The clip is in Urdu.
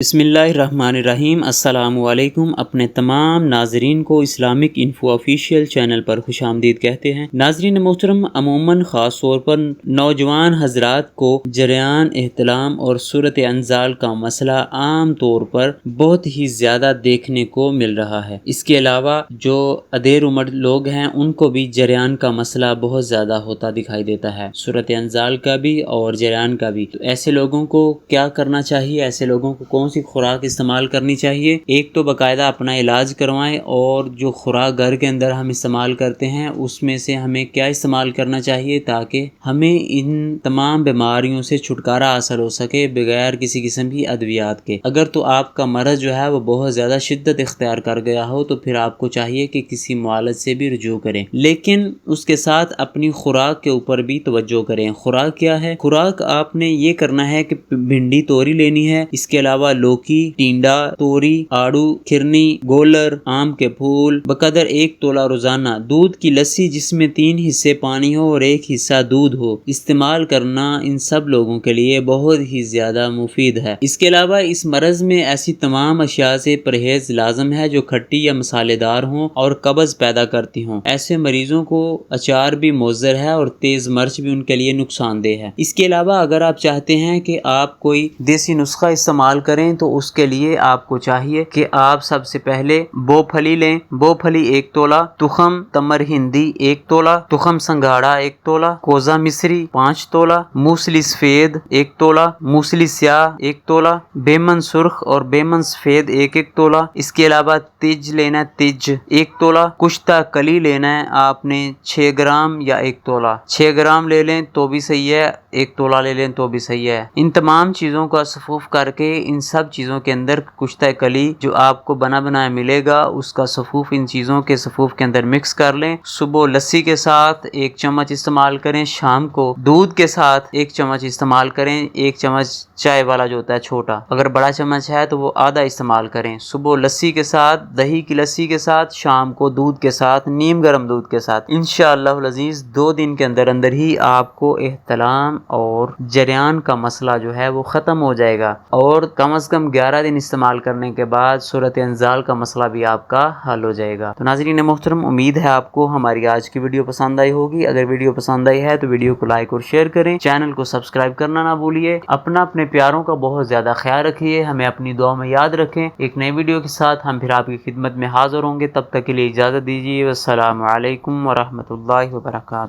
بسم اللہ الرحمن الرحیم۔ السلام علیکم۔ اپنے تمام ناظرین کو اسلامک انفو آفیشیل چینل پر خوش آمدید کہتے ہیں۔ ناظرین محترم، عموماً خاص طور پر نوجوان حضرات کو جریان احتلام اور صورت انزال کا مسئلہ عام طور پر بہت ہی زیادہ دیکھنے کو مل رہا ہے۔ اس کے علاوہ جو ادھیر عمر لوگ ہیں ان کو بھی جریان کا مسئلہ بہت زیادہ ہوتا دکھائی دیتا ہے، صورت انزال کا بھی اور جریان کا بھی۔ تو ایسے لوگوں کو کیا کرنا چاہیے؟ ایسے لوگوں کو کون سی خوراک استعمال کرنی چاہیے؟ ایک تو باقاعدہ اپنا علاج کروائیں، اور جو خوراک گھر کے اندر ہم استعمال کرتے ہیں اس میں سے ہمیں کیا استعمال کرنا چاہیے تاکہ ہمیں ان تمام بیماریوں سے چھٹکارا حاصل ہو سکے بغیر کسی قسم کی ادویات کے۔ اگر تو آپ کا مرض جو ہے وہ بہت زیادہ شدت اختیار کر گیا ہو تو پھر آپ کو چاہیے کہ کسی معالج سے بھی رجوع کریں، لیکن اس کے ساتھ اپنی خوراک کے اوپر بھی توجہ کریں۔ خوراک کیا ہے؟ خوراک آپ نے یہ کرنا ہے کہ بھنڈی توری لینی ہے، اس کے علاوہ لوکی، ٹینڈا، توری، آڑو، کھرنی، گولر، آم کے پھول بقدر 1 تولہ روزانہ۔ دودھ کی لسی جس میں 3 حصے پانی ہو اور 1 حصہ دودھ ہو استعمال کرنا ان سب لوگوں کے لیے بہت ہی زیادہ مفید ہے۔ اس کے علاوہ اس مرض میں ایسی تمام اشیاء سے پرہیز لازم ہے جو کھٹی یا مسالے دار ہوں اور قبض پیدا کرتی ہوں۔ ایسے مریضوں کو اچار بھی مضر ہے اور تیز مرچ بھی ان کے لیے نقصان دہ ہے۔ اس کے علاوہ اگر آپ چاہتے ہیں کہ آپ کوئی دیسی نسخہ استعمال کریں تو اس کے لیے آپ کو چاہیے کہ آپ سب سے پہلے بو پھلی لیں۔ بو پھلی 1 تولہ، تخم تمر ہندی 1 تولہ، تخم سنگھاڑا 1 تولہ، کوزہ مصری 5 تولہ، موسلی سفید 1 تولہ، موسلی سیاہ 1 تولہ، بیمن سرخ اور بیمن سفید 1 تولہ۔ اس کے علاوہ تج لینا ہے، تج 1 تولہ، کشتہ کلی لینا ہے آپ نے 6 گرام یا 1 تولہ، 6 گرام لے لیں تو بھی صحیح ہے، 1 تولہ لے لیں تو بھی صحیح ہے۔ ان تمام چیزوں کا صفوف کر کے ان سب چیزوں کے اندر کشتہ کلی جو آپ کو بنا بنایا ملے گا اس کا صفوف ان چیزوں کے صفوف کے اندر مکس کر لیں۔ صبح لسی کے ساتھ 1 چمچ استعمال کریں، شام کو دودھ کے ساتھ 1 چمچ استعمال کریں۔ 1 چمچ چائے والا جو ہوتا ہے چھوٹا، اگر بڑا چمچ ہے تو وہ آدھا استعمال کریں۔ صبح لسی کے ساتھ، دہی کی لسی کے ساتھ، شام کو دودھ کے ساتھ، نیم گرم دودھ کے ساتھ۔ انشاءاللہ العزیز 2 دن کے اندر اندر ہی آپ کو احتلام اور جریان کا مسئلہ جو ہے وہ ختم ہو جائے گا، اور کم از کم 11 دن استعمال کرنے کے بعد صورت انزال کا مسئلہ بھی آپ کا حل ہو جائے گا۔ تو ناظرین محترم، امید ہے آپ کو ہماری آج کی ویڈیو پسند آئی ہوگی۔ اگر ویڈیو پسند آئی ہے تو ویڈیو کو لائک اور شیئر کریں، چینل کو سبسکرائب کرنا نہ بھولیے۔ اپنے پیاروں کا بہت زیادہ خیال رکھیے، ہمیں اپنی دعا میں یاد رکھیں۔ ایک نئی ویڈیو کے ساتھ ہم پھر آپ کی خدمت میں حاضر ہوں گے، تب تک کے لیے اجازت دیجیے۔ والسلام علیکم ورحمۃ اللہ وبرکاتہ۔